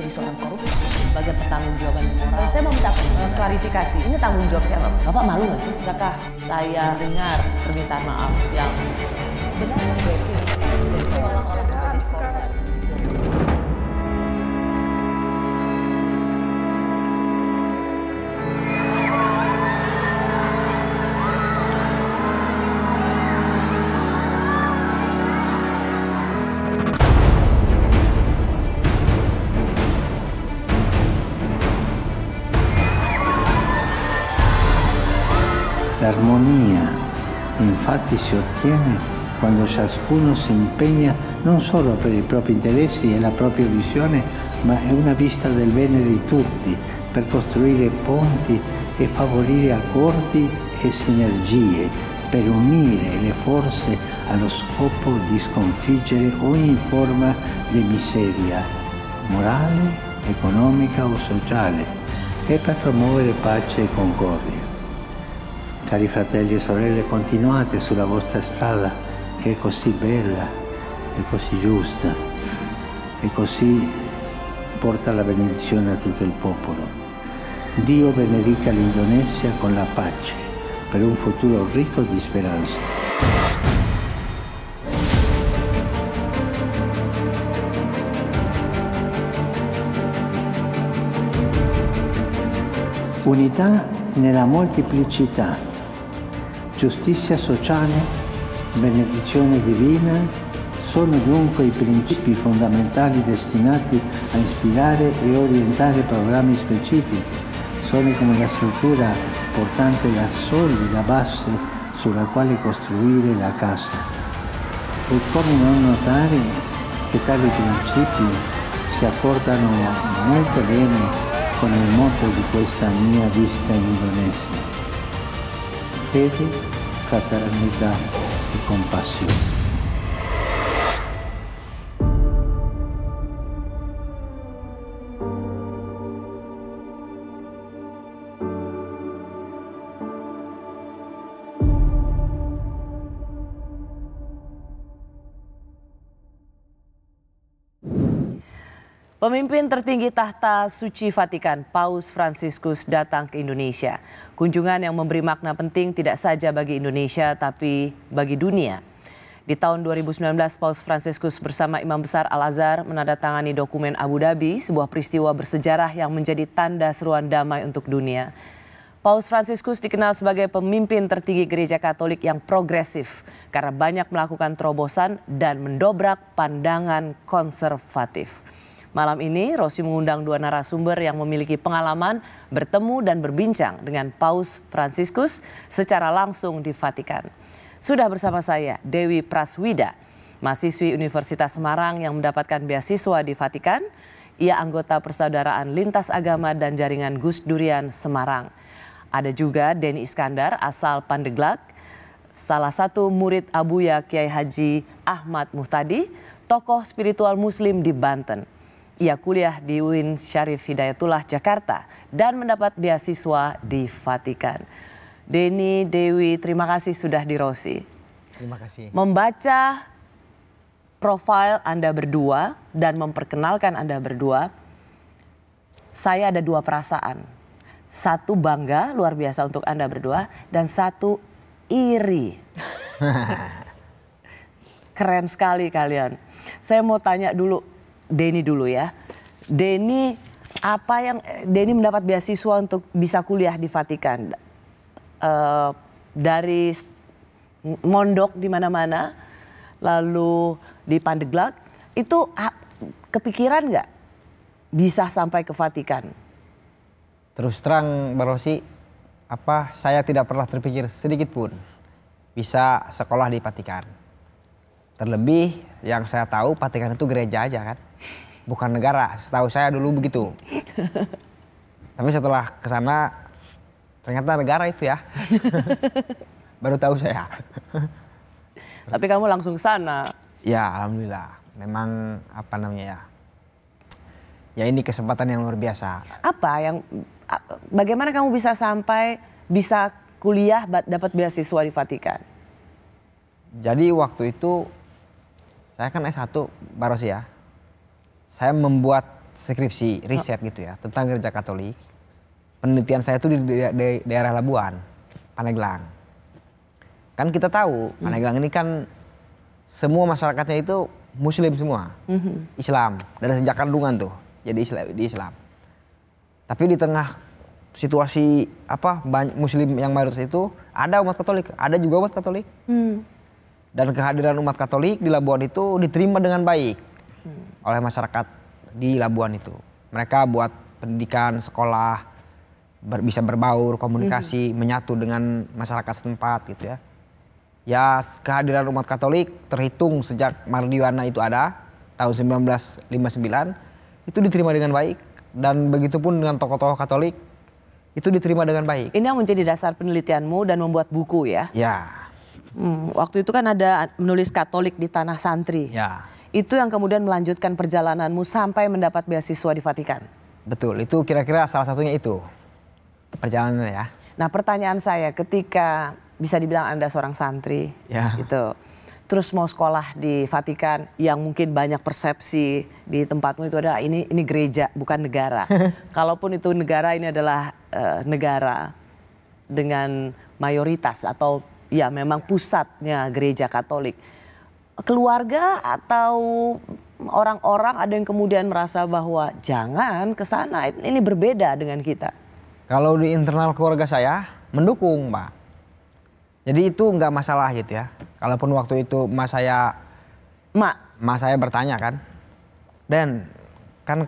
menjadi seorang koruptor sebagai pertanggungjawaban moral. Saya mau minta klarifikasi. Ini tanggung jawab siapa? Bapak malu nggak sih? Apakah saya dengar permintaan maaf yang benar? Orang-orang menjadi korban. La armonia infatti si ottiene quando ciascuno si impegna non solo per i propri interessi e la propria visione, ma è una vista del bene di tutti per costruire ponti e favorire accordi e sinergie per unire le forze allo scopo di sconfiggere ogni forma di miseria morale, economica o sociale e per promuovere pace e concordia. Cari fratelli e sorelle, continuate sulla vostra strada che è così bella, è così giusta e così porta la benedizione a tutto il popolo. Dio benedica l'Indonesia con la pace per un futuro ricco di speranza. Unità nella molteplicità. Giustizia sociale, benedizione divina sono dunque i principi fondamentali destinati a ispirare e orientare programmi specifici. Sono come la struttura portante la solida base sulla quale costruire la casa. E come non notare che tali principi si accordano molto bene con il motto di questa mia visita in Indonesia. Fede, fraternità e compassione. Pemimpin tertinggi tahta suci Vatikan, Paus Fransiskus datang ke Indonesia. Kunjungan yang memberi makna penting tidak saja bagi Indonesia, tapi bagi dunia. Di tahun 2019, Paus Fransiskus bersama Imam Besar Al-Azhar menandatangani dokumen Abu Dhabi, sebuah peristiwa bersejarah yang menjadi tanda seruan damai untuk dunia. Paus Fransiskus dikenal sebagai pemimpin tertinggi Gereja Katolik yang progresif karena banyak melakukan terobosan dan mendobrak pandangan konservatif. Malam ini, Rosi mengundang dua narasumber yang memiliki pengalaman bertemu dan berbincang dengan Paus Fransiskus secara langsung di Vatikan. Sudah bersama saya Dewi Praswida, mahasiswi Universitas Semarang yang mendapatkan beasiswa di Vatikan. Ia anggota Persaudaraan Lintas Agama dan Jaringan Gus Durian Semarang. Ada juga Denny Iskandar asal Pandeglang, salah satu murid Abuya Kiai Haji Ahmad Muhtadi, tokoh spiritual Muslim di Banten. Ia kuliah di UIN Syarif Hidayatullah Jakarta dan mendapat beasiswa di Vatikan. Denny, Dewi, terima kasih sudah di Rosi. Terima kasih. Membaca profil Anda berdua dan memperkenalkan Anda berdua, saya ada dua perasaan. Satu bangga luar biasa untuk Anda berdua dan satu iri. Keren sekali kalian. Saya mau tanya dulu. Denny dulu ya. Denny, apa yang Denny mendapat beasiswa untuk bisa kuliah di Vatikan? Dari mondok di mana-mana, lalu di Pandeglang, itu kepikiran nggak bisa sampai ke Vatikan? Terus terang, Mbak Rosi, saya tidak pernah terpikir sedikit pun bisa sekolah di Vatikan. Terlebih yang saya tahu Vatikan itu gereja aja kan, bukan negara. Setahu saya dulu begitu. Tapi setelah ke sana ternyata negara itu ya. Baru tahu saya. Tapi kamu langsung ke sana. Ya alhamdulillah. Memang ya ini kesempatan yang luar biasa. Bagaimana kamu bisa sampai bisa kuliah dapat beasiswa di Vatikan? Jadi waktu itu saya kan S1 Mbak Rosi ya. Saya membuat skripsi, riset gitu ya, tentang gereja Katolik. Penelitian saya itu di daerah Labuan, Pandeglang. Kan kita tahu, Pandeglang ini kan semua masyarakatnya itu Muslim semua, Islam. Dari sejak kandungan tuh, jadi di Islam. Tapi di tengah situasi banyak Muslim yang mayoritas itu, ada umat Katolik, ada juga umat Katolik. Dan kehadiran umat Katolik di Labuan itu diterima dengan baik oleh masyarakat di Labuan itu. Mereka buat pendidikan, sekolah, bisa berbaur, komunikasi, menyatu dengan masyarakat setempat gitu ya. Ya, kehadiran umat Katolik terhitung sejak Mardiwana itu ada tahun 1959 itu diterima dengan baik, dan begitupun dengan tokoh-tokoh Katolik itu diterima dengan baik. Ini yang menjadi dasar penelitianmu dan membuat buku ya? Ya. Waktu itu kan ada menulis Katolik di Tanah Santri. Ya. Itu yang kemudian melanjutkan perjalananmu sampai mendapat beasiswa di Vatikan. Betul, itu kira-kira salah satunya itu perjalanannya ya. Nah, pertanyaan saya, ketika bisa dibilang Anda seorang santri, gitu, terus mau sekolah di Vatikan yang mungkin banyak persepsi di tempatmu itu ada ini gereja bukan negara. Kalaupun itu negara, ini adalah negara dengan mayoritas atau ya memang pusatnya gereja Katolik. Keluarga atau orang-orang ada yang kemudian merasa bahwa jangan ke sana, ini berbeda dengan kita. Kalau di internal keluarga saya mendukung, Mbak. Jadi itu nggak masalah gitu ya. Kalaupun waktu itu mas saya bertanya kan, Dan kan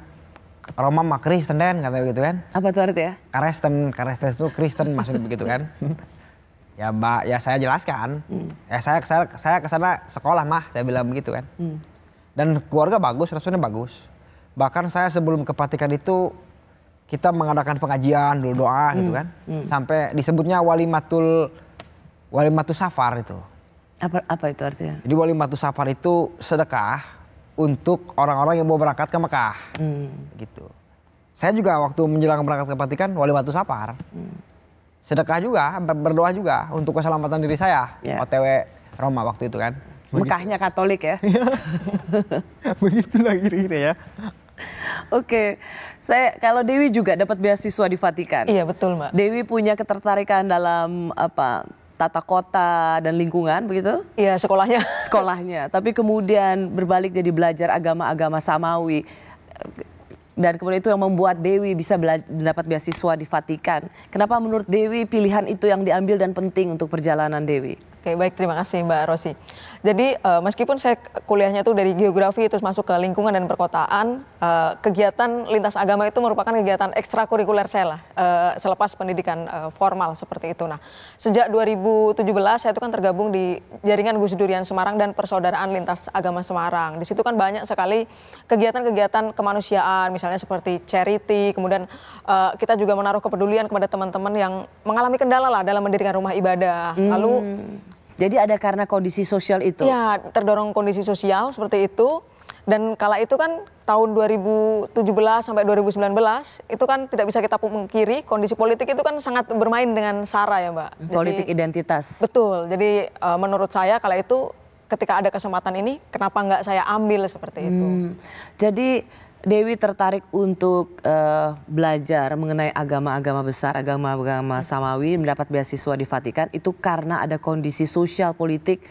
Roma mah Kristen Den katanya begitu kan. Apa tuh artinya? Kristen itu Kristen maksudnya begitu kan. Ya Mbak, ya saya jelaskan. Ya saya ke sana sekolah mah, saya bilang begitu kan. Dan keluarga bagus, responnya bagus. Bahkan saya sebelum ke Vatikan itu kita mengadakan pengajian dulu, doa gitu kan. Sampai disebutnya walimatul safar itu. Apa itu artinya? Jadi walimatul safar itu sedekah untuk orang-orang yang mau berangkat ke Mekah. Gitu. Saya juga waktu menjelang berangkat ke Vatikan walimatul safar. Sedekah juga, berdoa juga untuk keselamatan diri saya. OTW Roma waktu itu kan. Mekahnya Katolik ya. Begitulah kira-kira ya. Oke, kalau Dewi juga dapat beasiswa di Vatikan. Iya betul Mbak. Dewi punya ketertarikan dalam tata kota dan lingkungan begitu? Iya sekolahnya. Sekolahnya, tapi kemudian berbalik jadi belajar agama-agama Samawi. Dan kemudian itu yang membuat Dewi bisa dapat beasiswa di Vatikan. Kenapa menurut Dewi pilihan itu yang diambil dan penting untuk perjalanan Dewi? Oke, baik, terima kasih Mbak Rosi. Jadi meskipun saya kuliahnya tuh dari geografi terus masuk ke lingkungan dan perkotaan, kegiatan lintas agama itu merupakan kegiatan ekstrakurikuler saya lah, selepas pendidikan formal seperti itu. Nah, sejak 2017 saya itu kan tergabung di Jaringan Gus Durian Semarang dan Persaudaraan Lintas Agama Semarang. Di situ kan banyak sekali kegiatan-kegiatan kemanusiaan, misalnya seperti charity, kemudian kita juga menaruh kepedulian kepada teman-teman yang mengalami kendala lah dalam mendirikan rumah ibadah. Lalu jadi ada karena kondisi sosial itu? Ya, terdorong kondisi sosial seperti itu. Dan kala itu kan tahun 2017 sampai 2019 itu kan tidak bisa kita pungkiri kondisi politik itu kan sangat bermain dengan SARA ya Mbak. Politik identitas. Betul, jadi menurut saya kala itu ketika ada kesempatan ini kenapa nggak saya ambil seperti itu. Jadi Dewi tertarik untuk belajar mengenai agama-agama besar, agama-agama Samawi, mendapat beasiswa di Vatikan itu karena ada kondisi sosial politik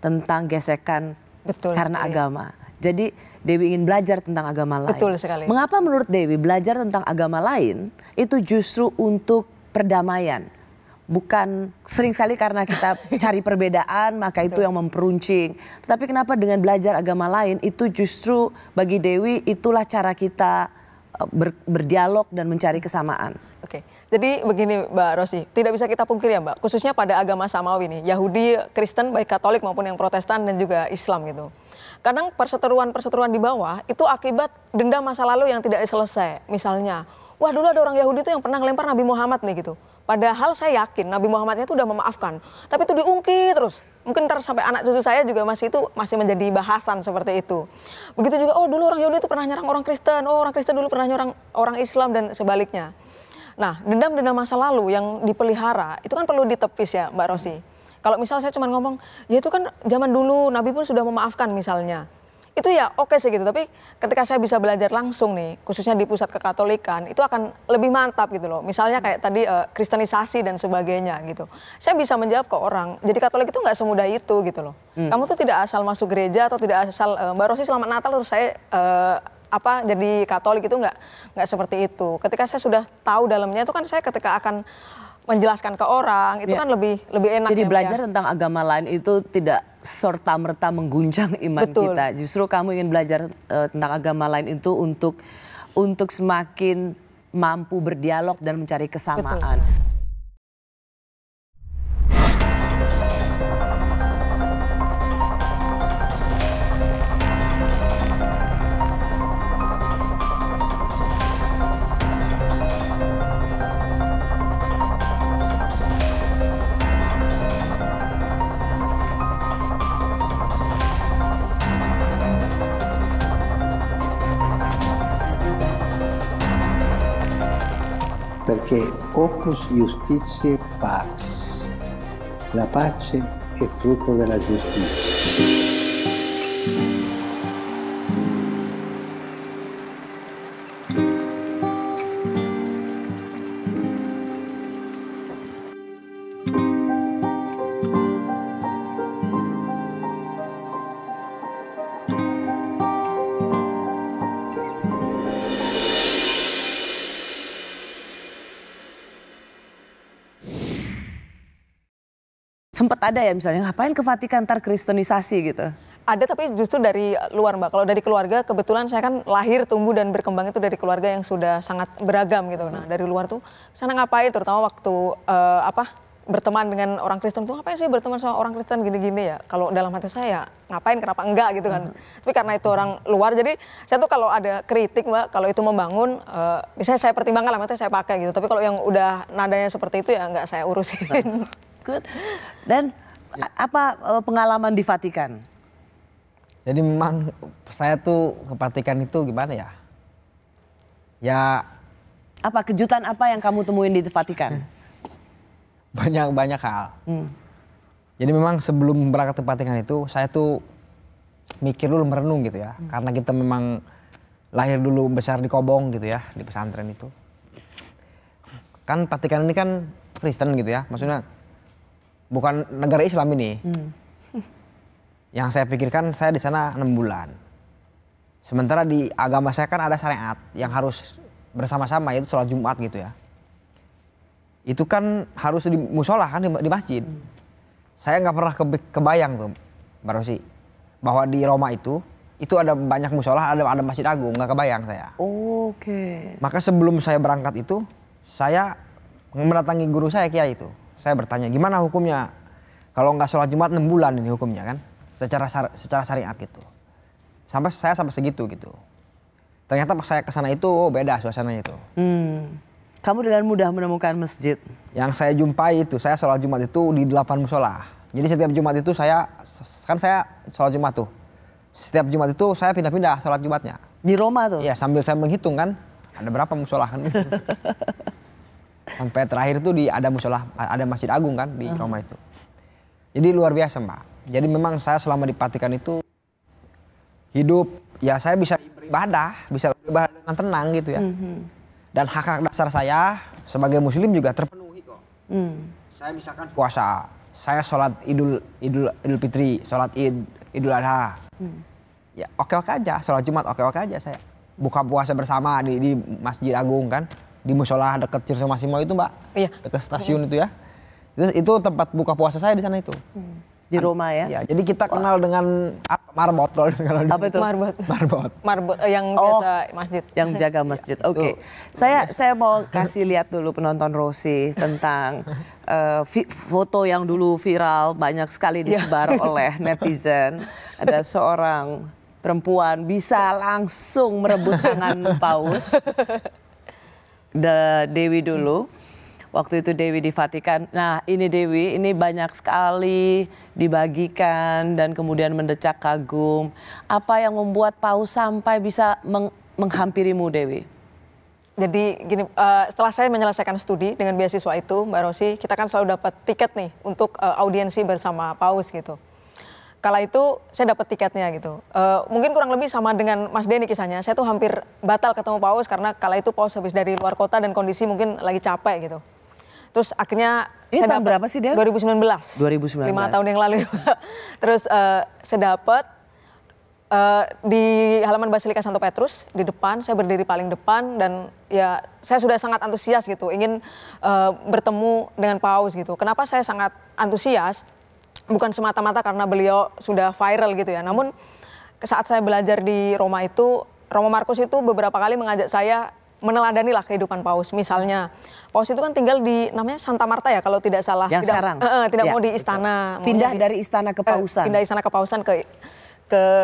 tentang gesekan karena agama. Jadi Dewi ingin belajar tentang agama lain. Betul sekali. Mengapa menurut Dewi belajar tentang agama lain itu justru untuk perdamaian? Bukan sering sekali karena kita cari perbedaan maka itu yang memperuncing. Tetapi kenapa dengan belajar agama lain itu justru bagi Dewi itulah cara kita berdialog dan mencari kesamaan. Oke, jadi begini Mbak Rosi, tidak bisa kita pungkiri ya Mbak, khususnya pada agama Samawi nih, Yahudi, Kristen, baik Katolik maupun yang Protestan dan juga Islam gitu. Kadang perseteruan di bawah itu akibat dendam masa lalu yang tidak selesai. Misalnya, wah dulu ada orang Yahudi tuh yang pernah ngelempar Nabi Muhammad nih gitu. Padahal saya yakin Nabi Muhammadnya itu udah memaafkan. Tapi itu diungkit terus. Mungkin ntar sampai anak cucu saya juga masih menjadi bahasan seperti itu. Begitu juga, oh dulu orang Yahudi itu pernah nyerang orang Kristen. Oh orang Kristen dulu pernah nyerang orang Islam dan sebaliknya. Nah dendam-dendam masa lalu yang dipelihara itu kan perlu ditepis ya Mbak Rosi. Kalau misal saya cuma ngomong, ya itu kan zaman dulu Nabi pun sudah memaafkan misalnya. itu ya oke sih gitu. Tapi ketika saya bisa belajar langsung nih, khususnya di pusat kekatolikan, itu akan lebih mantap gitu loh. Misalnya kayak tadi kristenisasi dan sebagainya gitu. Saya bisa menjawab ke orang, jadi Katolik itu nggak semudah itu gitu loh. Kamu tuh tidak asal masuk gereja atau tidak asal Mbak Rosi selamat Natal terus saya jadi Katolik, itu nggak seperti itu. Ketika saya sudah tahu dalamnya itu kan saya ketika akan menjelaskan ke orang itu kan lebih enak. Jadi ya, belajar ya. tentang agama lain itu tidak serta-merta mengguncang iman Betul. kita. Justru kamu ingin belajar tentang agama lain itu untuk semakin mampu berdialog dan mencari kesamaan. Betul. Perché opus justitiae pax. La pace è frutto della giustizia. Sempat ada ya misalnya, ngapain ke Vatikan ntar kristenisasi gitu? Ada, tapi justru dari luar, Mbak. Kalau dari keluarga, kebetulan saya kan lahir, tumbuh, dan berkembang itu dari keluarga yang sudah sangat beragam gitu. Nah, dari luar tuh, sana ngapain, terutama waktu berteman dengan orang Kristen tuh, ngapain sih berteman sama orang Kristen gini-gini ya? Kalau dalam hati saya, ngapain, kenapa enggak gitu kan. Tapi karena itu orang luar, jadi saya tuh kalau ada kritik, Mbak, kalau itu membangun, misalnya saya pertimbangkan lah, makanya saya pakai gitu. Tapi kalau yang udah nadanya seperti itu ya enggak saya urusin. Good. Dan apa pengalaman di Vatikan? Jadi memang saya tuh ke Vatikan itu gimana ya? Ya Apa kejutan apa yang kamu temuin di Vatikan? banyak hal. Jadi memang sebelum berangkat ke Vatikan itu saya tuh mikir dulu, merenung gitu ya. Karena kita memang lahir dulu besar di Kobong gitu ya, di pesantren itu. Kan Vatikan ini kan Kristen gitu ya, maksudnya bukan negara Islam ini. Yang saya pikirkan saya di sana 6 bulan. Sementara di agama saya kan ada syariat yang harus bersama-sama, yaitu sholat Jumat gitu ya. Itu kan harus di musola kan, di masjid. Saya nggak pernah kebayang tuh, Mbak Rosi, bahwa di Roma itu ada banyak musola, ada masjid agung, nggak kebayang saya. Oke. Maka sebelum saya berangkat itu, saya mendatangi guru saya, kiai itu. Saya bertanya, gimana hukumnya kalau nggak sholat Jumat 6 bulan ini hukumnya kan, secara syariat gitu. Sampai segitu gitu. Ternyata pas saya kesana itu beda suasananya itu. Kamu dengan mudah menemukan masjid? Yang saya jumpai itu, saya sholat Jumat itu di 8 musola. Jadi setiap Jumat itu saya sholat Jumat tuh. Setiap Jumat itu saya pindah-pindah sholat Jumatnya. Di Roma tuh? Iya, sambil saya menghitung kan, ada berapa musola kan. Sampai terakhir itu ada musola, ada masjid agung kan di Roma itu. Jadi luar biasa, Mbak. Jadi memang saya selama di Vatikan itu hidup, ya saya bisa beribadah dengan tenang gitu ya. Dan hak-hak dasar saya sebagai muslim juga terpenuhi kok. Saya misalkan puasa, saya sholat Idul Fitri, sholat Idul Adha. Ya oke-oke aja, sholat Jumat oke-oke aja saya. Buka puasa bersama di Masjid Agung kan. Di musola dekat Cirso Massimo itu, Mbak. Iya. Dekat stasiun itu ya. Itu tempat buka puasa saya di sana itu. Di Roma ya? Ya, jadi kita kenal dengan marbot. Apa itu? Marbot yang biasa masjid. Yang jaga masjid. Oke. Saya mau kasih lihat dulu penonton Rosi tentang foto yang dulu viral, banyak sekali disebar oleh netizen. Ada seorang perempuan bisa langsung merebut tangan Paus. Dewi dulu, waktu itu Dewi di Vatikan. Nah ini Dewi, ini banyak sekali dibagikan dan kemudian mendecak kagum. Apa yang membuat Paus sampai bisa menghampirimu, Dewi? Jadi gini, setelah saya menyelesaikan studi dengan beasiswa itu, Mbak Rosi, kita kan selalu dapat tiket nih untuk audiensi bersama Paus gitu. kala itu saya dapat tiketnya gitu. Mungkin kurang lebih sama dengan Mas Denny kisahnya. Saya tuh hampir batal ketemu Paus karena kala itu Paus habis dari luar kota dan kondisi mungkin lagi capek gitu. Terus akhirnya Ini tahun berapa sih, Del? 2019. 2019. 5 tahun yang lalu. Terus saya dapat di halaman Basilika Santo Petrus di depan, saya berdiri paling depan dan ya saya sudah sangat antusias gitu, ingin bertemu dengan Paus gitu. Kenapa saya sangat antusias? Bukan semata-mata karena beliau sudah viral gitu ya, namun saat saya belajar di Roma itu, Romo Markus itu beberapa kali mengajak saya meneladani lah kehidupan Paus. Misalnya, Paus itu kan tinggal di namanya Santa Marta ya kalau tidak salah. Yang sekarang? Tidak Ya, mau di istana. Pindah dari istana kepausan. Pindah istana kepausan ke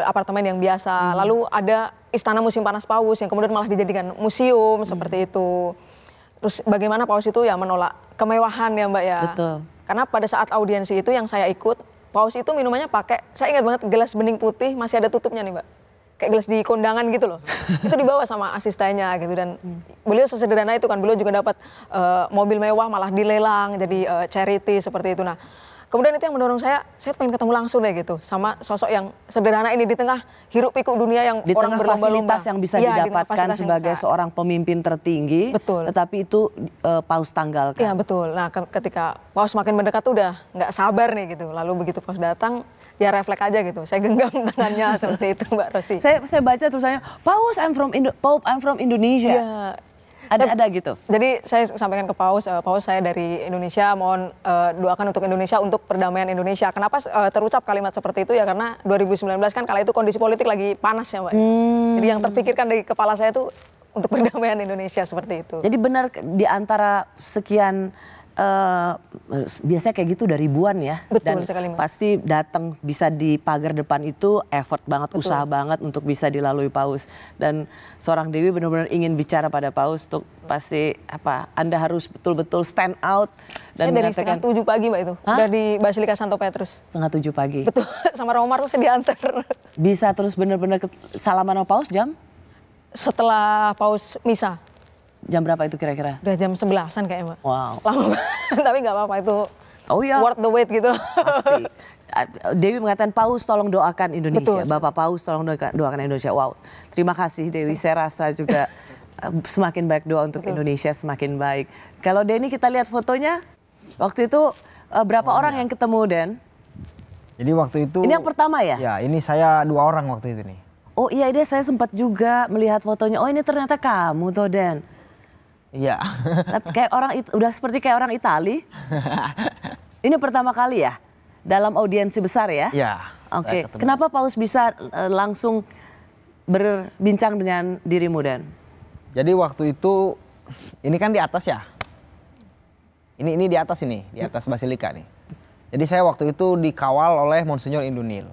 apartemen yang biasa. Lalu ada istana musim panas Paus yang kemudian malah dijadikan museum seperti itu. Terus bagaimana Paus itu ya menolak kemewahan ya Mbak ya. Betul. Karena pada saat audiensi itu yang saya ikut, Paus itu minumannya pakai, saya ingat banget gelas bening putih masih ada tutupnya nih Mbak. Kayak gelas di kondangan gitu loh. Itu dibawa sama asistennya gitu dan beliau sesederhana itu kan, beliau juga dapat mobil mewah malah dilelang jadi charity seperti itu. Nah, kemudian itu yang mendorong saya pengen ketemu langsung deh gitu sama sosok yang sederhana ini di tengah hiruk pikuk dunia yang Di orang tengah berlomba-lomba. fasilitas yang bisa Iya, di tengah didapatkan fasilitas yang sebagai bisa. seorang pemimpin tertinggi. Betul. Tetapi itu Paus tanggalkan. Iya betul. Nah ketika Paus makin mendekat tuh udah nggak sabar nih gitu. Lalu begitu Paus datang, ya refleks aja gitu. Saya genggam tangannya seperti itu Mbak Rosi. Saya baca tulisannya, Paus Pope I'm from Indonesia. Iya. Ada gitu. Jadi saya sampaikan ke Paus, Paus saya dari Indonesia, mohon doakan untuk Indonesia, untuk perdamaian Indonesia. Kenapa terucap kalimat seperti itu ya karena 2019 kan kala itu kondisi politik lagi panas ya Mbak. Jadi yang terpikirkan dari kepala saya itu untuk perdamaian Indonesia seperti itu. Jadi benar di antara sekian biasanya kayak gitu udah ribuan ya. Betul Dan sekali, Mbak. pasti datang bisa di pagar depan itu effort banget, Betul. usaha banget untuk bisa dilalui Paus. Dan seorang Dewi benar-benar ingin bicara pada Paus untuk pasti Anda harus betul-betul stand out dan Saya dari mengatakan setengah 7 pagi Mbak itu, Hah? dari Basilika Santo Petrus. 6:30 pagi. Betul, sama Romo Markus saya diantar. Bisa terus benar-benar salaman sama Paus jam? Setelah Paus Misa, Jam berapa itu kira-kira? udah jam 11-an kayaknya Mbak. Wow. Lama banget, tapi nggak apa-apa itu Oh iya. worth the wait gitu. Pasti. Dewi mengatakan Paus tolong doakan Indonesia. Betul. Bapak Paus tolong doakan Indonesia. Wow. Terima kasih Dewi. Saya rasa juga semakin baik doa untuk Indonesia semakin baik. Kalau Denny kita lihat fotonya. Waktu itu berapa orang yang ketemu Den? Jadi waktu itu. Ini yang pertama ya? Ya, ini saya 2 orang waktu itu nih. Oh iya deh, saya sempat juga melihat fotonya. Oh ini ternyata kamu tuh Den. Iya. Tapi kayak udah seperti kayak orang Itali. Ini pertama kali ya? Dalam audiensi besar ya? Iya. Oke, saya ketemu. kenapa Paus bisa langsung berbincang dengan dirimu Dan? Jadi waktu itu ini kan di atas ya. Ini di atas ini, di atas Basilika nih. Jadi saya waktu itu dikawal oleh Monsinyur Indunil.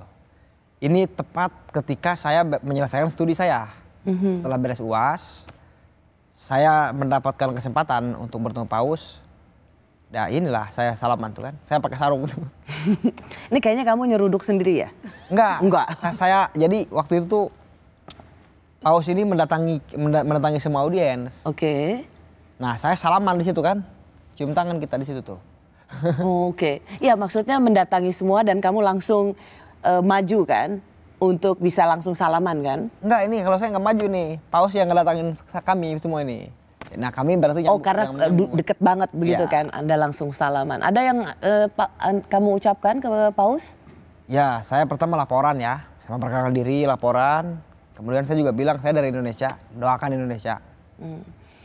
Ini tepat ketika saya menyelesaikan studi saya. Setelah beres UAS, saya mendapatkan kesempatan untuk bertemu Paus. Nah inilah saya salaman tuh kan. Saya pakai sarung tuh. Ini kayaknya kamu nyeruduk sendiri ya? Enggak. Saya jadi waktu itu tuh Paus ini mendatangi semua audiens. Oke. Nah saya salaman di situ kan. Cium tangan kita di situ tuh. Oke. Ya maksudnya mendatangi semua dan kamu langsung maju kan? Untuk bisa langsung salaman kan? Enggak, ini kalau saya nggak maju nih. Paus yang ngedatangin kami semua ini. Nah kami berarti Oh karena deket banget begitu Ya. kan? Anda langsung salaman. Ada yang kamu ucapkan ke Paus? Ya, saya pertama laporan ya. Saya memperkenalkan diri, laporan. Kemudian saya juga bilang saya dari Indonesia, doakan Indonesia.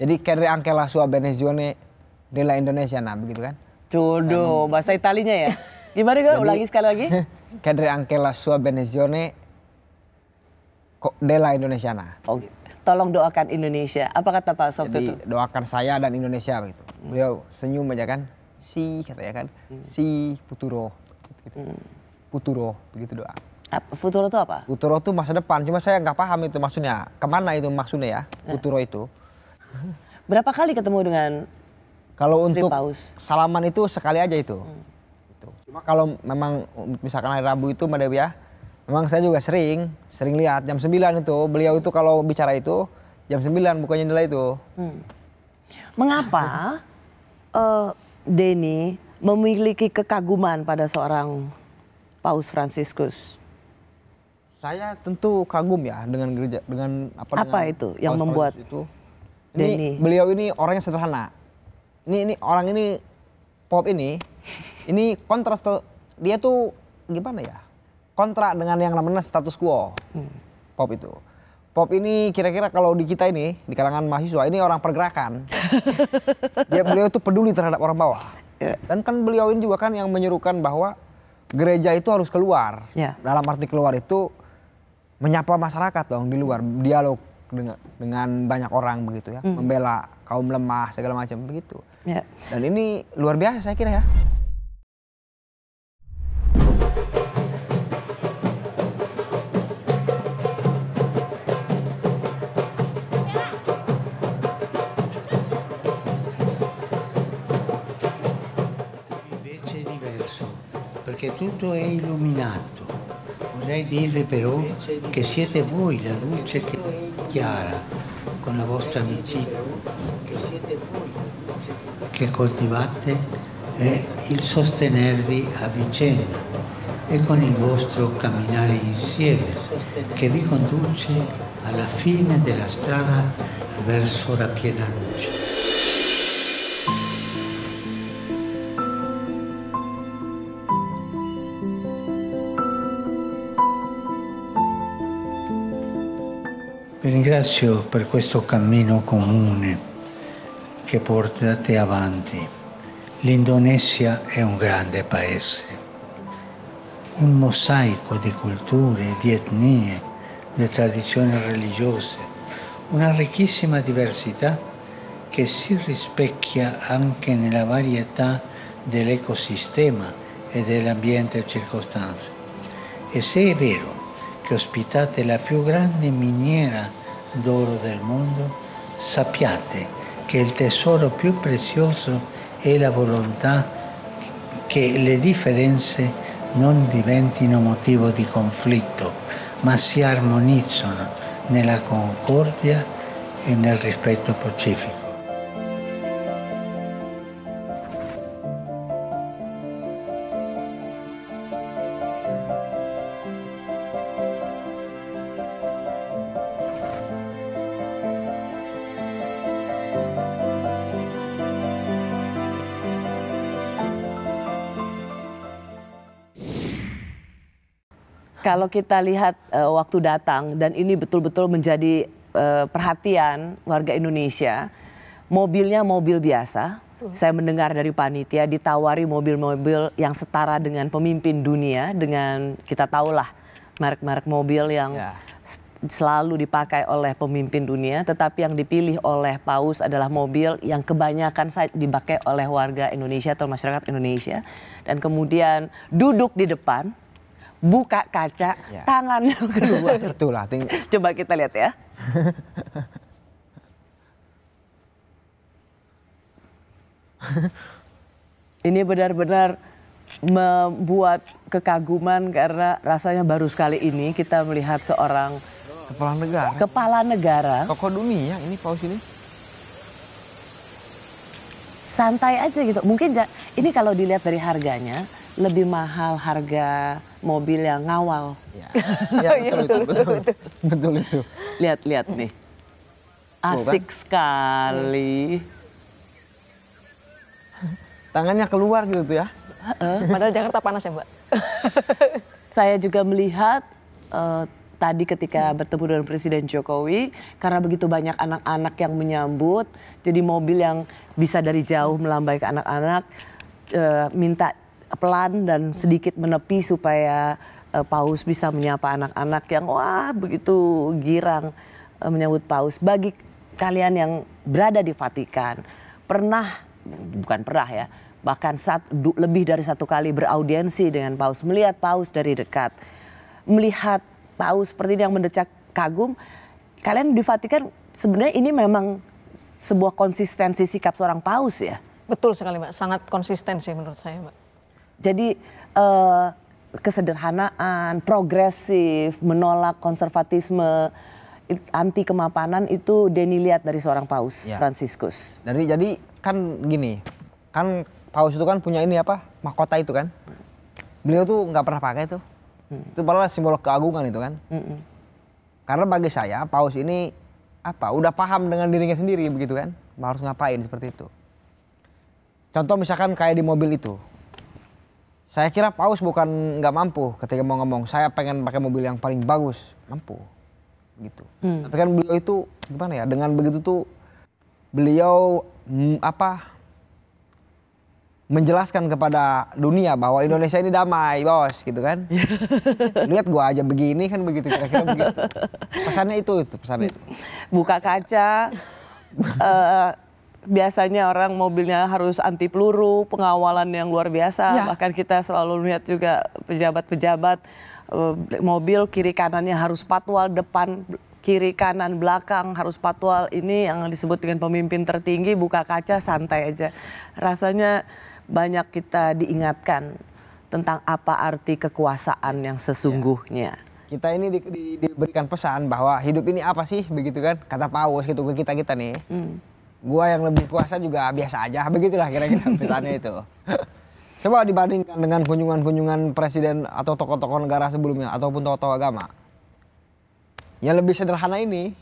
Jadi Cadre anche la sua benedizione della Indonesia, nah begitu kan? Jodoh, bahasa Italinya ya? Gimana kan? Ulangi sekali lagi. Cadre anche la sua benedizione della Indonesia, nah. Oh, tolong doakan Indonesia. Apa kata Pak waktu itu? Jadi doakan saya dan Indonesia begitu. Beliau senyum aja kan, si katanya kan, si Futuro, gitu. Futuro begitu doa. Futuro itu apa? Futuro itu masa depan, cuma saya nggak paham itu maksudnya. Kemana itu maksudnya ya, Futuro itu. Berapa kali ketemu dengan Kalau Istri untuk Paus? salaman itu sekali aja itu. Gitu. Cuma kalau memang misalkan hari Rabu itu Mbak Dewi ya, memang saya juga sering lihat jam 9 itu, beliau itu kalau bicara itu jam 9 bukannya jendela itu. Mengapa Denny memiliki kekaguman pada seorang Paus Fransiskus? Saya tentu kagum ya dengan gereja, dengan Apa dengan itu yang Paus membuat Francis itu. Denny? Beliau ini orangnya sederhana. Ini orang ini Pop ini kontras tuh, dia tuh gimana ya? Kontra dengan yang namanya status quo. Pop itu. Pop ini kira-kira kalau di kita ini, di kalangan mahasiswa, ini orang pergerakan. Beliau itu peduli terhadap orang bawah. Dan kan beliau ini juga kan yang menyerukan bahwa gereja itu harus keluar. Dalam arti keluar itu menyapa masyarakat dong di luar, dialog dengan banyak orang begitu ya, membela kaum lemah segala macam begitu. Dan ini luar biasa saya kira ya. Perché tutto è illuminato. Vorrei dirvi però che siete voi la luce che chiara con la vostra amicizia, che coltivate e il sostenervi a vicenda e con il vostro camminare insieme che vi conduce alla fine della strada verso la piena luce. Vi ringrazio per questo cammino comune che portate avanti. L'Indonesia è un grande paese, un mosaico di culture, di etnie, di tradizioni religiose, una ricchissima diversità che si rispecchia anche nella varietà dell'ecosistema e dell'ambiente circostante. E se è vero che ospitate la più grande miniera d'oro del mondo, sappiate che il tesoro più prezioso è la volontà che le differenze non diventino motivo di conflitto, ma si armonizzano nella concordia e nel rispetto pacifico. Kalau kita lihat waktu datang dan ini betul-betul menjadi perhatian warga Indonesia, mobilnya mobil biasa. Saya mendengar dari panitia ditawari mobil-mobil yang setara dengan pemimpin dunia, dengan kita tahulah merek-merek mobil yang selalu dipakai oleh pemimpin dunia, tetapi yang dipilih oleh Paus adalah mobil yang kebanyakan dipakai oleh warga Indonesia atau masyarakat Indonesia. Dan kemudian duduk di depan, buka kaca, tangannya keluar. Itulah. Coba kita lihat ya. Ini benar-benar membuat kekaguman karena rasanya baru sekali ini kita melihat seorang kepala negara. Tokoh dunia ini Paus ini. Santai aja gitu. Mungkin ini kalau dilihat dari harganya lebih mahal harga mobil yang ngawal. Betul itu. Lihat nih. Asik sekali. Tangannya keluar gitu tuh ya. Padahal Jakarta panas ya Mbak. Saya juga melihat tadi ketika bertemu dengan Presiden Jokowi, karena begitu banyak anak-anak yang menyambut, jadi mobil yang bisa dari jauh melambaikan anak-anak, minta pelan dan sedikit menepi supaya Paus bisa menyapa anak-anak yang wah begitu girang menyambut Paus. Bagi kalian yang berada di Vatikan, bahkan lebih dari satu kali beraudiensi dengan Paus, melihat Paus dari dekat, melihat Paus seperti ini yang mendecak kagum, kalian di Vatikan sebenarnya ini memang sebuah konsistensi sikap seorang Paus ya? Betul sekali Mbak, sangat konsisten sih menurut saya Mbak. Jadi kesederhanaan, progresif, menolak konservatisme, anti kemapanan itu Denny lihat dari seorang Paus Fransiskus. Jadi kan gini, kan Paus itu kan punya ini apa, mahkota itu kan. beliau tuh nggak pernah pakai tuh. Itu padahal simbol keagungan itu kan. Karena bagi saya paus ini udah paham dengan dirinya sendiri begitu kan, harus ngapain seperti itu. Contoh misalkan kayak di mobil itu, saya kira paus bukan nggak mampu ketika mau ngomong saya pengen pakai mobil yang paling bagus, mampu gitu. Tapi kan beliau itu gimana ya, dengan begitu tuh beliau menjelaskan kepada dunia bahwa Indonesia ini damai bos gitu kan. Lihat gua aja begini kan, begitu kira-kira begitu. Pesannya itu pesannya itu. Buka kaca, biasanya orang mobilnya harus anti peluru, pengawalan yang luar biasa. Bahkan kita selalu lihat juga pejabat-pejabat mobil kiri kanannya harus patwal, depan kiri kanan belakang harus patwal. Ini yang disebut dengan pemimpin tertinggi, buka kaca santai aja. Rasanya banyak kita diingatkan tentang apa arti kekuasaan yang sesungguhnya. Kita ini diberikan pesan bahwa hidup ini apa sih begitu kan, kata paus gitu ke kita nih. Gua yang lebih kuasa juga biasa aja, begitulah kira-kira pesannya itu. Coba dibandingkan dengan kunjungan-kunjungan presiden atau tokoh-tokoh negara sebelumnya ataupun tokoh-tokoh agama. Yang lebih sederhana ini.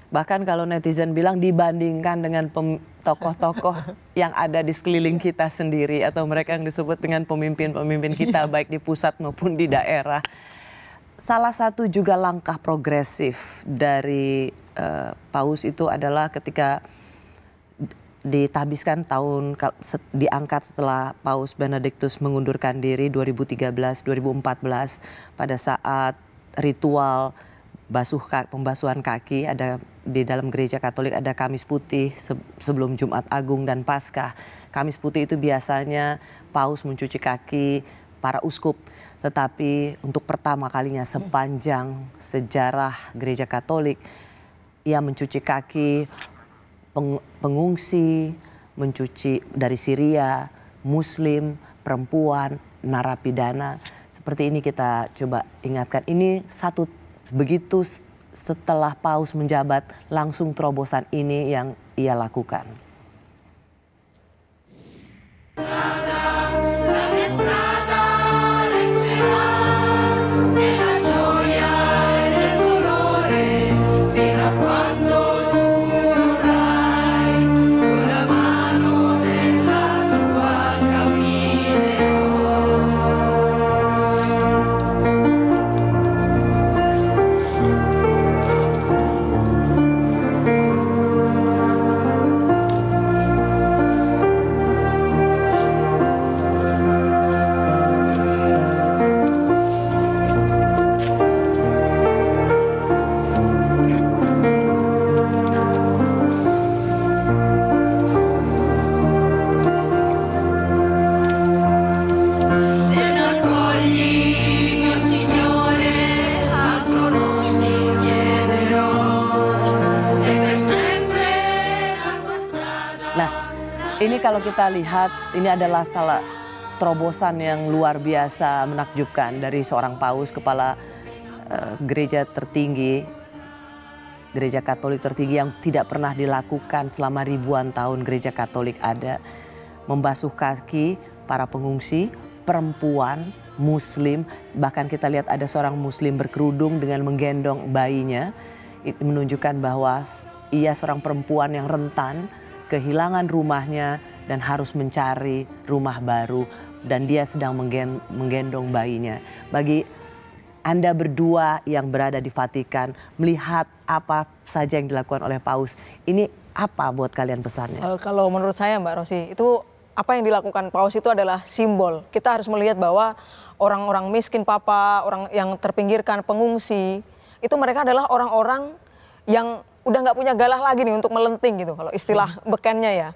Bahkan kalau netizen bilang dibandingkan dengan tokoh-tokoh yang ada di sekeliling kita sendiri atau mereka yang disebut dengan pemimpin-pemimpin kita baik di pusat maupun di daerah. Salah satu juga langkah progresif dari paus itu adalah ketika ditabiskan diangkat setelah Paus Benediktus mengundurkan diri 2013-2014 pada saat ritual pembasuhan kaki ada di dalam gereja Katolik, ada Kamis Putih sebelum Jumat Agung dan Paskah. Kamis Putih itu biasanya paus mencuci kaki para uskup, tetapi untuk pertama kalinya sepanjang sejarah gereja Katolik ia mencuci kaki pengungsi, mencuci dari Syria, Muslim, perempuan, narapidana. Seperti ini kita coba ingatkan. Ini begitu setelah paus menjabat, langsung terobosan ini yang ia lakukan. Ini kalau kita lihat, ini adalah salah terobosan yang luar biasa menakjubkan dari seorang paus, kepala gereja tertinggi, gereja Katolik tertinggi yang tidak pernah dilakukan selama ribuan tahun gereja Katolik ada. Membasuh kaki para pengungsi, perempuan, Muslim, bahkan kita lihat ada seorang Muslim berkerudung dengan menggendong bayinya. Itu menunjukkan bahwa ia seorang perempuan yang rentan, kehilangan rumahnya dan harus mencari rumah baru, dan dia sedang menggendong bayinya. Bagi Anda berdua yang berada di Vatikan, melihat apa saja yang dilakukan oleh paus, ini apa buat kalian pesannya? Kalau menurut saya Mbak Rosi, itu apa yang dilakukan paus itu adalah simbol. Kita harus melihat bahwa orang-orang miskin orang yang terpinggirkan, pengungsi, itu mereka adalah orang-orang yang udah nggak punya galah lagi nih untuk melenting gitu, kalau istilah bekennya ya.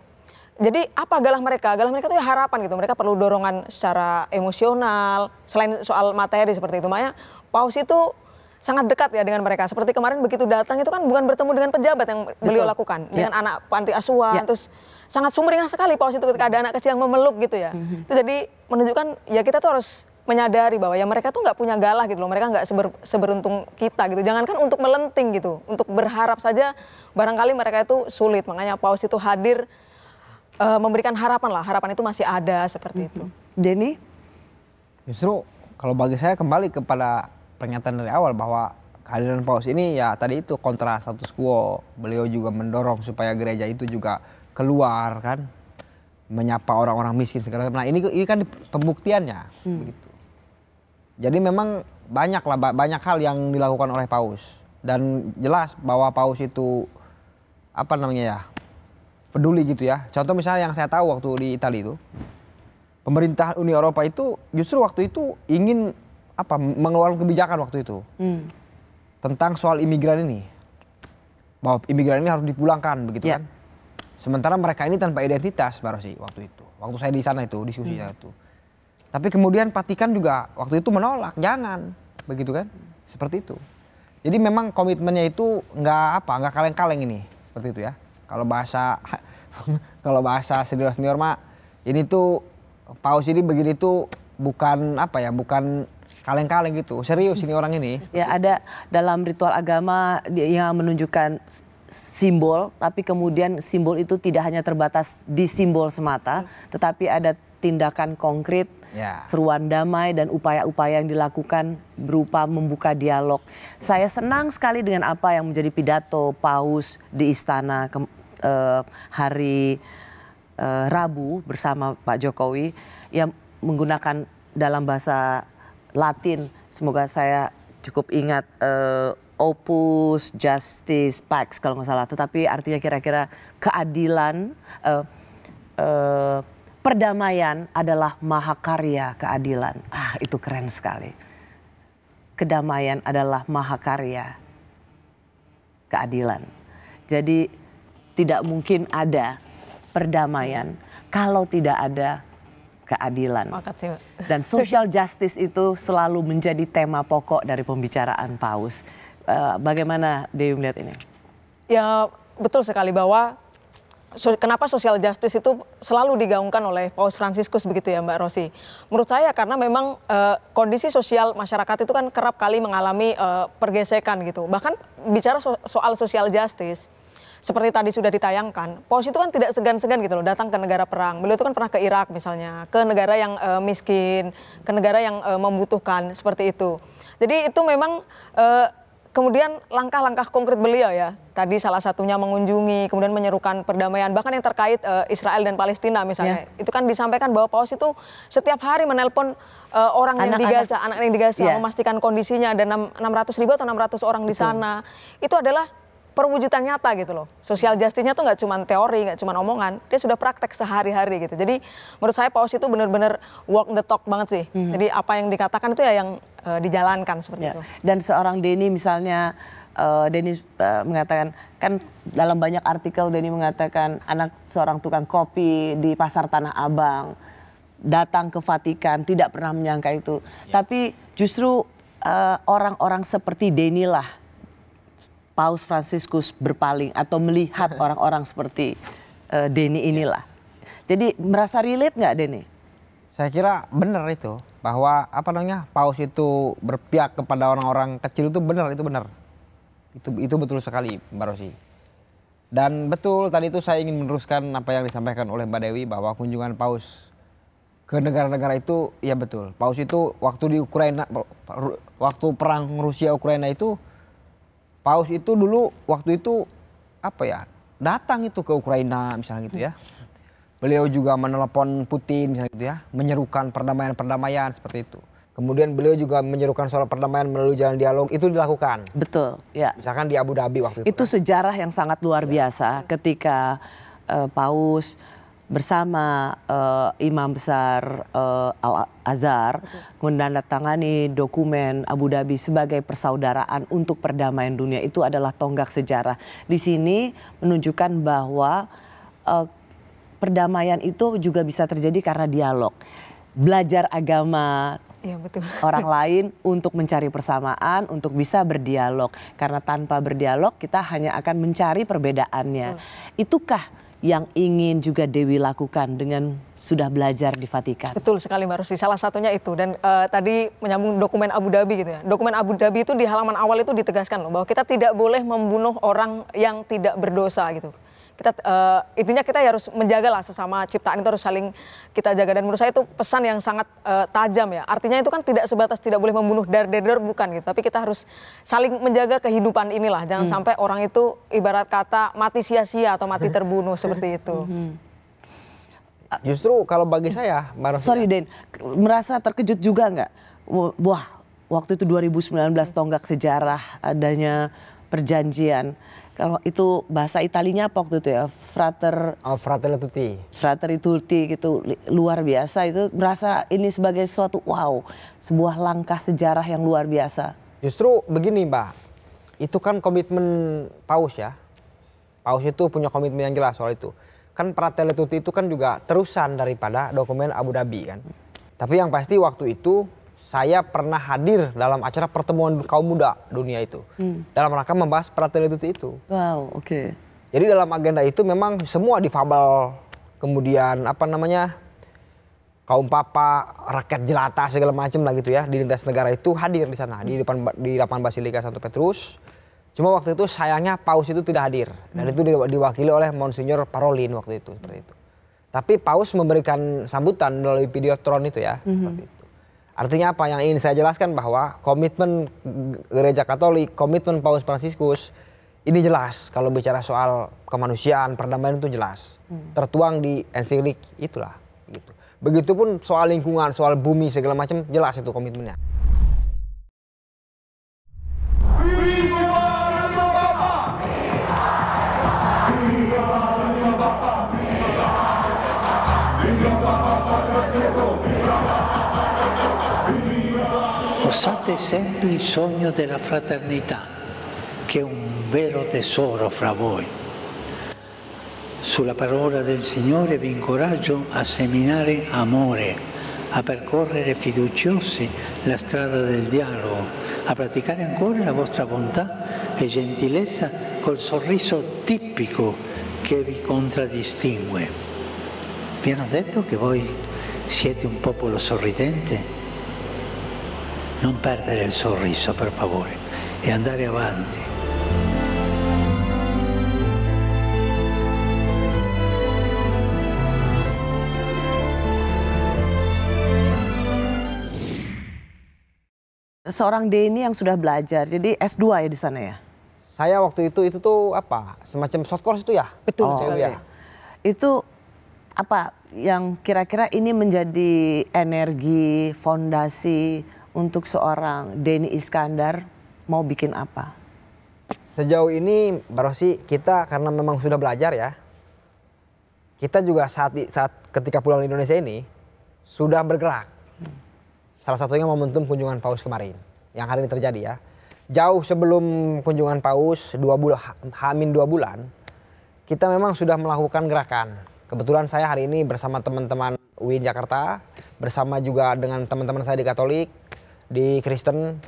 Jadi apa galah mereka? Galah mereka itu ya harapan gitu. Mereka perlu dorongan secara emosional, selain soal materi seperti itu. Makanya paus itu sangat dekat ya dengan mereka. Seperti kemarin begitu datang itu kan bukan bertemu dengan pejabat yang beliau lakukan. Dengan anak panti asuhan, terus sangat sumringah sekali paus itu ketika ada anak kecil yang memeluk gitu ya. Itu jadi menunjukkan ya kita tuh harus menyadari bahwa ya mereka tuh nggak punya galah gitu loh, mereka nggak seberuntung kita gitu. Jangankan untuk melenting gitu, untuk berharap saja barangkali mereka itu sulit. Makanya paus itu hadir memberikan harapan lah, harapan itu masih ada seperti itu. Denny? Justru kalau bagi saya kembali kepada pernyataan dari awal bahwa kehadiran Paus ini ya tadi itu kontra status quo. Beliau juga mendorong supaya gereja itu juga keluar kan, menyapa orang-orang miskin segala macam. Nah ini kan pembuktiannya begitu. Jadi memang banyak hal yang dilakukan oleh Paus dan jelas bahwa Paus itu peduli gitu ya. Contoh misalnya yang saya tahu waktu di Italia itu, pemerintah Uni Eropa itu justru waktu itu ingin mengeluarkan kebijakan waktu itu tentang soal imigran ini, bahwa imigran ini harus dipulangkan begitu kan. Sementara mereka ini tanpa identitas baru sih waktu itu. Waktu saya di sana itu diskusinya itu. Tapi kemudian Vatikan juga waktu itu menolak, jangan begitu kan, seperti itu. Jadi memang komitmennya itu nggak kaleng-kaleng ini, seperti itu ya. Kalau bahasa senior mah ini tuh Paus ini begini tuh bukan kaleng-kaleng gitu. Serius ini orang ini. Ya ada dalam ritual agama yang menunjukkan simbol, tapi kemudian simbol itu tidak hanya terbatas di simbol semata, tetapi ada tindakan konkret, seruan damai dan upaya-upaya yang dilakukan berupa membuka dialog. Saya senang sekali dengan apa yang menjadi pidato Paus di istana hari Rabu bersama Pak Jokowi yang menggunakan dalam bahasa Latin. Semoga saya cukup ingat Opus Justice Pax kalau nggak salah. Tetapi artinya kira-kira keadilan, perdamaian adalah mahakarya keadilan. Itu keren sekali. Kedamaian adalah mahakarya keadilan. Jadi tidak mungkin ada perdamaian kalau tidak ada keadilan. Dan social justice itu selalu menjadi tema pokok dari pembicaraan Paus. Bagaimana Dewi melihat ini? Ya betul sekali bahwa kenapa social justice itu selalu digaungkan oleh Paus Fransiskus begitu ya Mbak Rosi. Menurut saya karena memang kondisi sosial masyarakat itu kan kerap kali mengalami pergesekan gitu. Bahkan bicara soal social justice, seperti tadi sudah ditayangkan, Paus itu kan tidak segan-segan gitu loh datang ke negara perang. Beliau itu kan pernah ke Irak misalnya, ke negara yang miskin, ke negara yang membutuhkan seperti itu. Jadi itu memang kemudian langkah-langkah konkret beliau ya, tadi salah satunya mengunjungi, kemudian menyerukan perdamaian, bahkan yang terkait Israel dan Palestina misalnya. Itu kan disampaikan bahwa Paus itu setiap hari menelpon orang yang di Gaza, anak yang di Gaza, memastikan kondisinya, ada 600.000 atau 600 orang di sana. Itu adalah perwujudan nyata gitu loh. Social justice-nya tuh nggak cuma teori, nggak cuma omongan, dia sudah praktek sehari-hari gitu. Jadi menurut saya Paus itu benar-benar walk the talk banget sih. Jadi apa yang dikatakan itu ya yang dijalankan seperti itu. Dan seorang Denny misalnya, Denny mengatakan, kan dalam banyak artikel Denny mengatakan anak seorang tukang kopi di pasar Tanah Abang datang ke Vatikan, tidak pernah menyangka itu. Tapi justru orang-orang seperti Denny lah Paus Fransiskus berpaling atau melihat orang-orang seperti Denny inilah. Jadi merasa relate nggak Denny? Saya kira benar itu, bahwa Paus itu berpihak kepada orang-orang kecil itu benar, itu benar. Itu betul sekali Mbak Rosi. Dan betul tadi itu saya ingin meneruskan apa yang disampaikan oleh Mbak Dewi bahwa kunjungan Paus ke negara-negara itu ya betul. Paus itu waktu di Ukraina, waktu perang Rusia Ukraina itu, Paus itu dulu waktu itu datang itu ke Ukraina misalnya gitu ya. Beliau juga menelepon Putin misalnya gitu ya, menyerukan perdamaian seperti itu. Kemudian beliau juga menyerukan soal perdamaian melalui jalan dialog, itu dilakukan. Betul, ya. Misalkan di Abu Dhabi waktu itu. Itu sejarah yang sangat luar biasa ketika Paus bersama Imam Besar Al-Azhar menandatangani dokumen Abu Dhabi sebagai persaudaraan untuk perdamaian dunia. Itu adalah tonggak sejarah. Di sini menunjukkan bahwa perdamaian itu juga bisa terjadi karena dialog. Belajar agama orang lain untuk mencari persamaan, untuk bisa berdialog. Karena tanpa berdialog kita hanya akan mencari perbedaannya. Itukah yang ingin juga Dewi lakukan dengan sudah belajar di Vatikan? Betul sekali Mbak Rosi, salah satunya itu. Dan tadi menyambung dokumen Abu Dhabi gitu ya. Dokumen Abu Dhabi itu di halaman awal itu ditegaskan loh bahwa kita tidak boleh membunuh orang yang tidak berdosa gitu. kita intinya kita harus menjaga lah sesama ciptaan itu harus saling kita jaga, dan menurut saya itu pesan yang sangat tajam ya. Artinya itu kan tidak sebatas tidak boleh membunuh dar bukan gitu, tapi kita harus saling menjaga kehidupan inilah. Jangan sampai orang itu ibarat kata mati sia-sia atau mati terbunuh seperti itu. Justru kalau bagi saya, sorry Den, merasa terkejut juga nggak? Wah, waktu itu 2019 tonggak sejarah adanya perjanjian. Kalau itu bahasa Italinya apa waktu itu ya? Fratelli Tutti. Fratelli Tutti gitu, luar biasa. Itu merasa ini sebagai suatu wow, sebuah langkah sejarah yang luar biasa. Justru begini Mbak, itu kan komitmen Paus ya. Paus itu punya komitmen yang jelas soal itu. Kan Fratelli Tutti itu kan juga terusan daripada dokumen Abu Dhabi kan. Tapi yang pasti waktu itu saya pernah hadir dalam acara pertemuan kaum muda dunia itu. Dalam rangka membahas Fratelli Tutti itu. Wow, oke. Jadi dalam agenda itu memang semua difabel, kemudian apa namanya, kaum papa, rakyat jelata segala macam lah gitu ya, di lintas negara itu hadir di sana, di depan Basilika Santo Petrus. Cuma waktu itu sayangnya Paus itu tidak hadir, dan itu diwakili oleh Monsignor Parolin waktu itu, seperti itu. Tapi Paus memberikan sambutan melalui videotron itu ya, seperti itu. Artinya apa yang ingin saya jelaskan bahwa komitmen Gereja Katolik, komitmen Paus Fransiskus ini jelas kalau bicara soal kemanusiaan, perdamaian itu jelas. Tertuang di ensiklik itulah gitu. Begitupun soal lingkungan, soal bumi segala macam jelas itu komitmennya. Osate sempre il sogno della fraternità, che è un vero tesoro fra voi. Sulla parola del Signore vi incoraggio a seminare amore, a percorrere fiduciosi la strada del dialogo, a praticare ancora la vostra bontà e gentilezza col sorriso tipico che vi contraddistingue. Vi hanno detto che voi siete un popolo sorridente? Non perdere il sorriso, per favore, e andare avanti. Seorang Denny yang sudah belajar, jadi S2 ya di sana ya? Saya waktu itu tuh apa, semacam short course itu ya? Betul sekali. Ya. Itu apa yang kira-kira ini menjadi energi, fondasi untuk seorang Denny Iskandar mau bikin apa? Sejauh ini Mbak Rosi, kita karena memang sudah belajar ya, kita juga saat ketika pulang di Indonesia ini sudah bergerak. Salah satunya momentum kunjungan Paus kemarin yang hari ini terjadi ya. Jauh sebelum kunjungan Paus 2 bulan, kita memang sudah melakukan gerakan. Kebetulan saya hari ini bersama teman-teman UIN Jakarta, bersama juga dengan teman-teman saya di Katolik, di Kristen,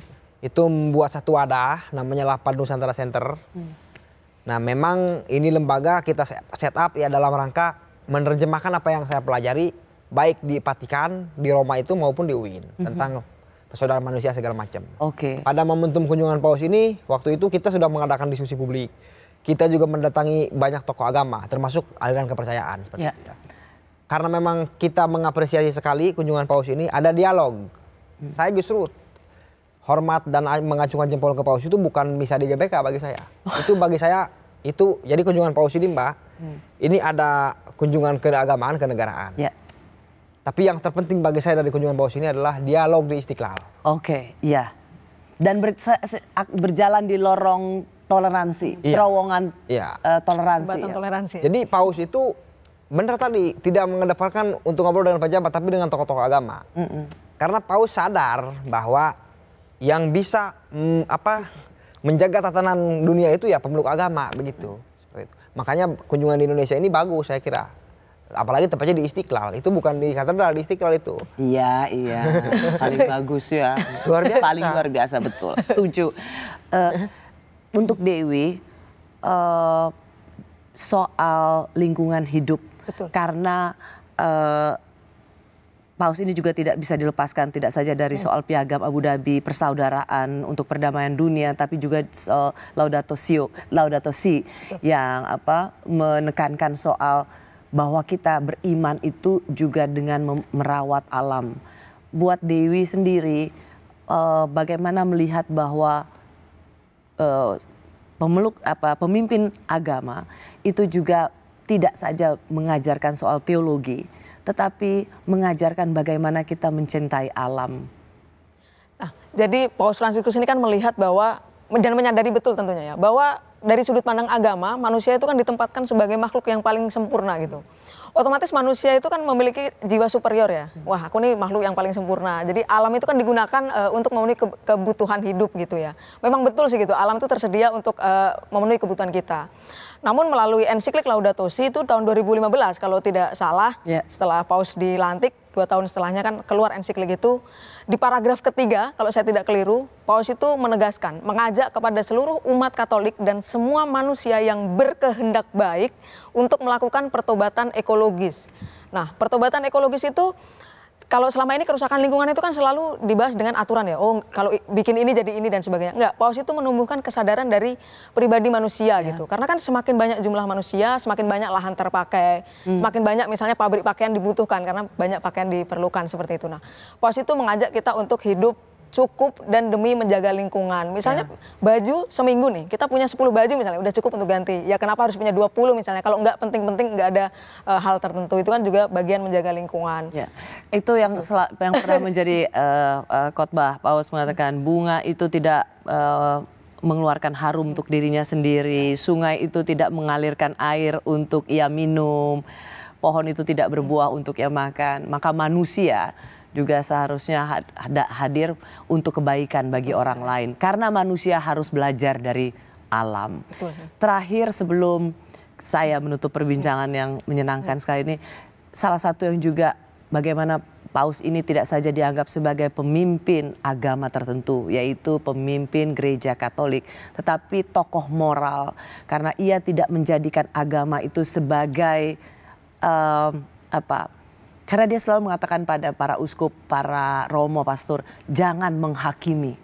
itu membuat satu wadah namanya Lapan Nusantara Center. Nah memang ini lembaga kita set up ya dalam rangka menerjemahkan apa yang saya pelajari baik di Vatikan, di Roma itu maupun di UIN tentang persaudaraan manusia segala macam. Oke. Pada momentum kunjungan Paus ini, waktu itu kita sudah mengadakan diskusi publik. Kita juga mendatangi banyak tokoh agama, termasuk aliran kepercayaan. Seperti itu. Karena memang kita mengapresiasi sekali kunjungan Paus ini, ada dialog. Saya justru hormat dan mengacungkan jempol ke Paus itu bukan misa di GBK bagi saya. Itu bagi saya, itu jadi kunjungan Paus ini Mbak, ini ada kunjungan keagamaan, kenegaraan. Ya. Tapi yang terpenting bagi saya dari kunjungan Paus ini adalah dialog di Istiqlal. Oke, iya. Dan berjalan di lorong toleransi, terowongan toleransi. Jembatan toleransi. Jadi Paus itu benar tadi tidak mengedepankan untuk ngobrol dengan pejabat, tapi dengan tokoh-tokoh agama. Karena Paus sadar bahwa yang bisa menjaga tatanan dunia itu ya pemeluk agama begitu. Seperti itu. Makanya kunjungan di Indonesia ini bagus saya kira. Apalagi tepatnya di Istiqlal. Itu bukan di katedral, di Istiqlal itu. Iya. Paling bagus ya. Luar biasa. Paling luar biasa, betul. Setuju. Untuk Dewi, soal lingkungan hidup. Betul. Karena Paus ini juga tidak bisa dilepaskan tidak saja dari soal piagam Abu Dhabi, persaudaraan untuk perdamaian dunia, tapi juga Laudato Si yang menekankan soal bahwa kita beriman itu juga dengan merawat alam. Buat Dewi sendiri, bagaimana melihat bahwa pemimpin agama itu juga tidak saja mengajarkan soal teologi, tetapi mengajarkan bagaimana kita mencintai alam. Nah, jadi Paus Fransiskus ini kan melihat bahwa dan menyadari betul tentunya ya bahwa dari sudut pandang agama manusia itu kan ditempatkan sebagai makhluk yang paling sempurna gitu. Otomatis manusia itu kan memiliki jiwa superior ya. Wah, aku nih makhluk yang paling sempurna. Jadi alam itu kan digunakan untuk memenuhi kebutuhan hidup gitu ya. Memang betul sih gitu. Alam itu tersedia untuk memenuhi kebutuhan kita. Namun melalui ensiklik Laudato Si itu tahun 2015 kalau tidak salah, setelah Paus dilantik 2 tahun setelahnya kan keluar ensiklik itu. Di paragraf ketiga, kalau saya tidak keliru, Paus itu menegaskan, mengajak kepada seluruh umat Katolik dan semua manusia yang berkehendak baik untuk melakukan pertobatan ekologis. Nah, pertobatan ekologis itu kalau selama ini kerusakan lingkungan itu kan selalu dibahas dengan aturan ya. Oh, kalau bikin ini jadi ini dan sebagainya. Enggak, Paus itu menumbuhkan kesadaran dari pribadi manusia gitu. Karena kan semakin banyak jumlah manusia, semakin banyak lahan terpakai, semakin banyak misalnya pabrik pakaian dibutuhkan karena banyak pakaian diperlukan seperti itu. Nah, Paus itu mengajak kita untuk hidup cukup dan demi menjaga lingkungan. Misalnya baju seminggu nih, kita punya 10 baju misalnya, udah cukup untuk ganti. Ya kenapa harus punya 20 misalnya, kalau nggak penting-penting nggak ada hal tertentu. Itu kan juga bagian menjaga lingkungan. Ya, itu yang pernah menjadi khotbah Paus mengatakan bunga itu tidak mengeluarkan harum untuk dirinya sendiri, sungai itu tidak mengalirkan air untuk ia minum, pohon itu tidak berbuah untuk ia makan, maka manusia juga seharusnya hadir untuk kebaikan bagi orang lain. Karena manusia harus belajar dari alam. Terakhir sebelum saya menutup perbincangan yang menyenangkan sekali ini, salah satu yang juga bagaimana Paus ini tidak saja dianggap sebagai pemimpin agama tertentu, yaitu pemimpin gereja Katolik, tetapi tokoh moral. Karena ia tidak menjadikan agama itu sebagai karena dia selalu mengatakan pada para uskup, para romo, pastor, jangan menghakimi.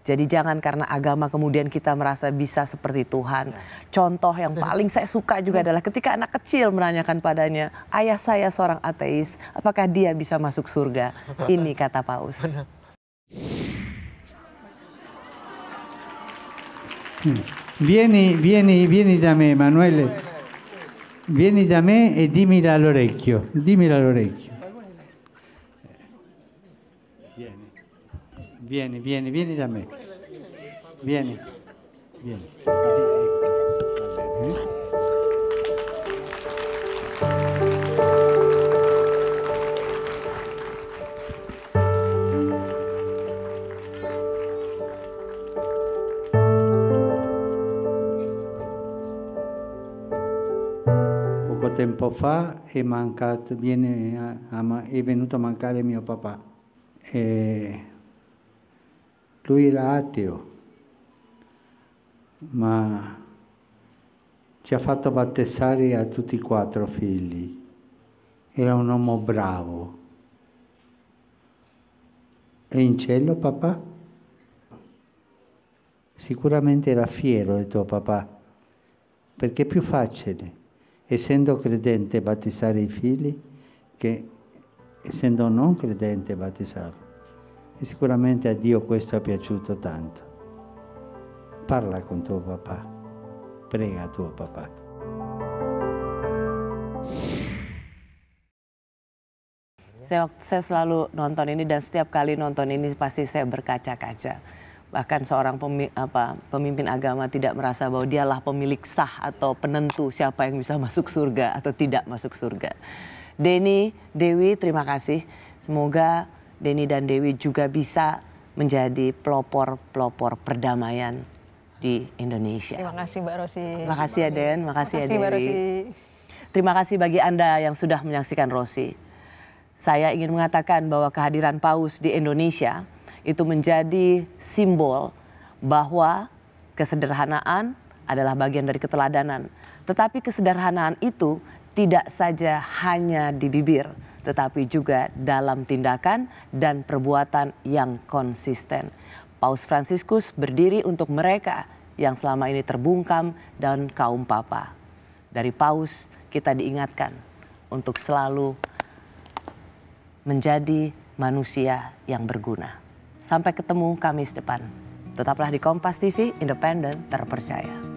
Jadi jangan karena agama kemudian kita merasa bisa seperti Tuhan. Contoh yang paling saya suka juga adalah ketika anak kecil menanyakan padanya, ayah saya seorang ateis, apakah dia bisa masuk surga? Ini kata Paus. Vieni da me, Emanuele. Vieni da me e dimmi all'orecchio. Vieni da me. Vieni. Tempo fa è venuto a mancare mio papà. Lui era ateo, ma ci ha fatto battezzare a tutti e 4 figli. Era un uomo bravo. È in cielo papà? Sicuramente era fiero di tuo papà, perché è più facile, essendo credente, battezzare i figli che essendo non credente battezzarli. E sicuramente a Dio questo è piaciuto tanto. Parla con tuo papà, prega tuo papà. Saya selalu nonton ini dan setiap kali nonton ini pasti saya berkaca-kaca. Bahkan seorang pemimpin agama tidak merasa bahwa dialah pemilik sah atau penentu siapa yang bisa masuk surga atau tidak masuk surga. Denny, Dewi, terima kasih. Semoga Denny dan Dewi juga bisa menjadi pelopor-pelopor perdamaian di Indonesia. Terima kasih Mbak Rosi. Terima kasih ya Den, terima kasih ya Dewi. Mbak Rosi. Terima kasih bagi Anda yang sudah menyaksikan Rosi. Saya ingin mengatakan bahwa kehadiran Paus di Indonesia itu menjadi simbol bahwa kesederhanaan adalah bagian dari keteladanan. Tetapi kesederhanaan itu tidak saja hanya di bibir, tetapi juga dalam tindakan dan perbuatan yang konsisten. Paus Fransiskus berdiri untuk mereka yang selama ini terbungkam dan kaum papa. Dari Paus kita diingatkan untuk selalu menjadi manusia yang berguna. Sampai ketemu Kamis depan. Tetaplah di Kompas TV, independen, terpercaya.